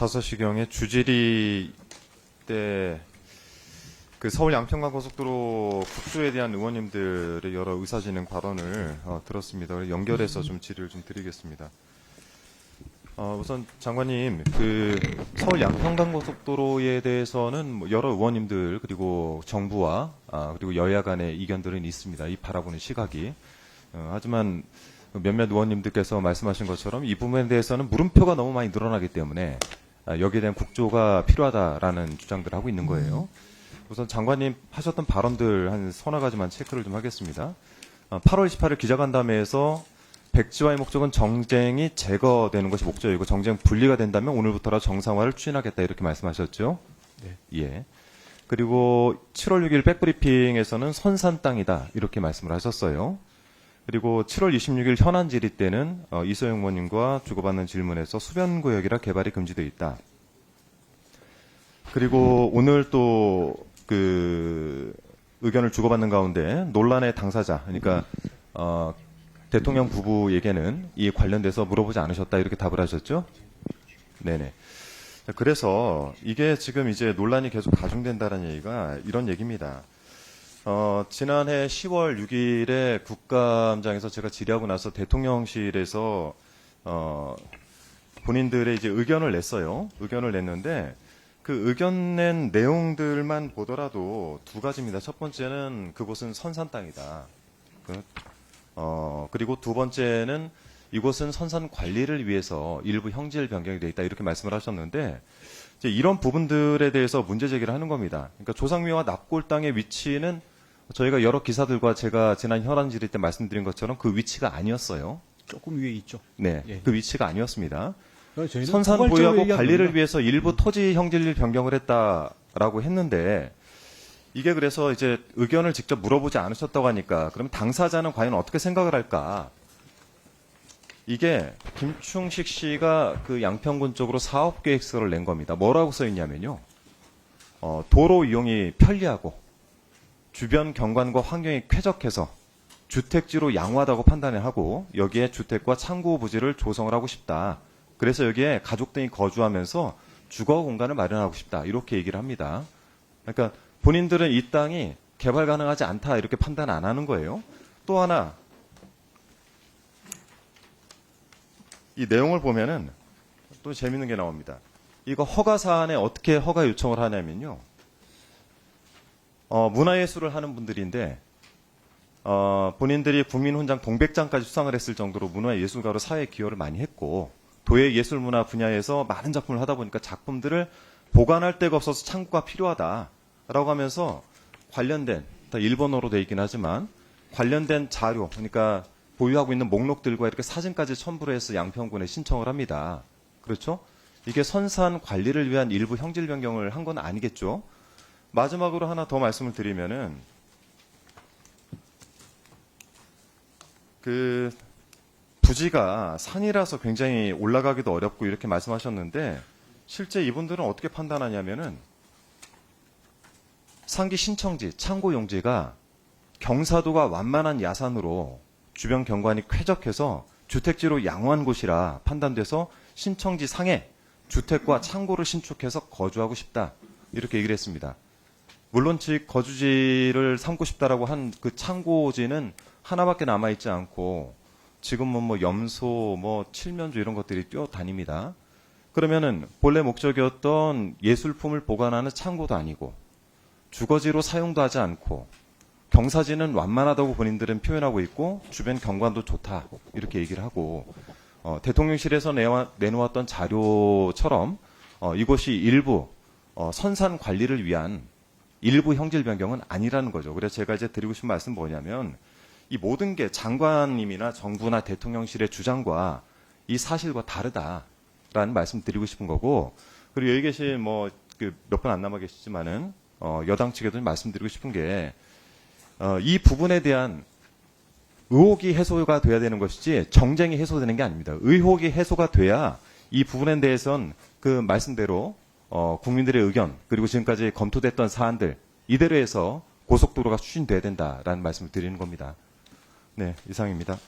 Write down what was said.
5시경에 주지리 때 그 서울 양평간 고속도로 국수에 대한 의원님들의 여러 의사진행 발언을 들었습니다. 연결해서 좀 질의를 좀 드리겠습니다. 우선 장관님, 그 서울 양평간 고속도로에 대해서는 뭐 여러 의원님들 그리고 정부와 그리고 여야 간의 이견들은 있습니다. 이 바라보는 시각이. 하지만 몇몇 의원님들께서 말씀하신 것처럼 이 부분에 대해서는 물음표가 너무 많이 늘어나기 때문에 여기에 대한 국조가 필요하다라는 주장들을 하고 있는 거예요. 우선 장관님 하셨던 발언들 한 서너 가지만 체크를 좀 하겠습니다. 8월 28일 기자간담회에서 백지화의 목적은 정쟁이 제거되는 것이 목적이고 정쟁 분리가 된다면 오늘부터라 정상화를 추진하겠다 이렇게 말씀하셨죠. 네. 예. 그리고 7월 6일 백브리핑에서는 선산 땅이다 이렇게 말씀을 하셨어요. 그리고 7월 26일 현안 질의 때는 이소영 의원님과 주고받는 질문에서 수변구역이라 개발이 금지되어 있다. 그리고 오늘 또 그 의견을 주고받는 가운데 논란의 당사자, 그러니까 대통령 부부에게는 이 관련돼서 물어보지 않으셨다 이렇게 답을 하셨죠? 네네. 그래서 이게 지금 이제 논란이 계속 가중된다는 얘기가 이런 얘기입니다. 지난해 10월 6일에 국감장에서 제가 질의하고 나서 대통령실에서 본인들의 이제 의견을 냈어요. 의견을 냈는데 그 의견 낸 내용들만 보더라도 두 가지입니다. 첫 번째는 그곳은 선산 땅이다. 그리고 두 번째는 이곳은 선산 관리를 위해서 일부 형질 변경이 되어 있다 이렇게 말씀을 하셨는데 이제 이런 부분들에 대해서 문제 제기를 하는 겁니다. 그러니까 조상미와 납골 땅의 위치는 저희가 여러 기사들과 제가 지난 현안 질의 때 말씀드린 것처럼 그 위치가 아니었어요. 조금 위에 있죠. 네, 예. 그 위치가 아니었습니다. 저희는 선산 포괄적으로 보유하고 얘기한 관리를 겁니다. 위해서 일부 토지 형질 변경을 했다라고 했는데 이게 그래서 이제 의견을 직접 물어보지 않으셨다고 하니까 그러면 당사자는 과연 어떻게 생각을 할까? 이게 김충식 씨가 그 양평군 쪽으로 사업 계획서를 낸 겁니다. 뭐라고 써 있냐면요. 도로 이용이 편리하고 주변 경관과 환경이 쾌적해서 주택지로 양호하다고 판단을 하고 여기에 주택과 창고 부지를 조성을 하고 싶다. 그래서 여기에 가족 등이 거주하면서 주거 공간을 마련하고 싶다. 이렇게 얘기를 합니다. 그러니까 본인들은 이 땅이 개발 가능하지 않다. 이렇게 판단 안 하는 거예요. 또 하나 이 내용을 보면은 또 재밌는 게 나옵니다. 이거 허가 사안에 어떻게 허가 요청을 하냐면요. 문화예술을 하는 분들인데 본인들이 국민훈장 동백장까지 수상을 했을 정도로 문화예술가로 사회에 기여를 많이 했고 도예 예술문화 분야에서 많은 작품을 하다 보니까 작품들을 보관할 데가 없어서 창구가 필요하다라고 하면서 관련된 다 일본어로 되어 있긴 하지만 관련된 자료 그러니까 보유하고 있는 목록들과 이렇게 사진까지 첨부를 해서 양평군에 신청을 합니다. 그렇죠? 이게 선산 관리를 위한 일부 형질 변경을 한 건 아니겠죠? 마지막으로 하나 더 말씀을 드리면은 그 부지가 산이라서 굉장히 올라가기도 어렵고 이렇게 말씀하셨는데 실제 이분들은 어떻게 판단하냐면은 상기 신청지, 창고 용지가 경사도가 완만한 야산으로 주변 경관이 쾌적해서 주택지로 양호한 곳이라 판단돼서 신청지 상에 주택과 창고를 신축해서 거주하고 싶다. 이렇게 얘기를 했습니다. 물론 즉 거주지를 삼고 싶다라고 한 그 창고지는 하나밖에 남아있지 않고 지금은 뭐 염소, 뭐 칠면조 이런 것들이 뛰어다닙니다. 그러면은 본래 목적이었던 예술품을 보관하는 창고도 아니고 주거지로 사용도 하지 않고 경사지는 완만하다고 본인들은 표현하고 있고 주변 경관도 좋다 이렇게 얘기를 하고 대통령실에서 내놓았던 자료처럼 이것이 일부 선산 관리를 위한 일부 형질 변경은 아니라는 거죠. 그래서 제가 이제 드리고 싶은 말씀 뭐냐면 이 모든 게 장관님이나 정부나 대통령실의 주장과 이 사실과 다르다라는 말씀 드리고 싶은 거고 그리고 여기 계신 뭐 몇 분 안 남아 계시지만은 여당 측에도 말씀드리고 싶은 게 이 부분에 대한 의혹이 해소가 돼야 되는 것이지 정쟁이 해소되는 게 아닙니다. 의혹이 해소가 돼야 이 부분에 대해선 그 말씀대로 국민들의 의견 그리고 지금까지 검토됐던 사안들 이대로 해서 고속도로가 추진돼야 된다라는 말씀을 드리는 겁니다. 네, 이상입니다.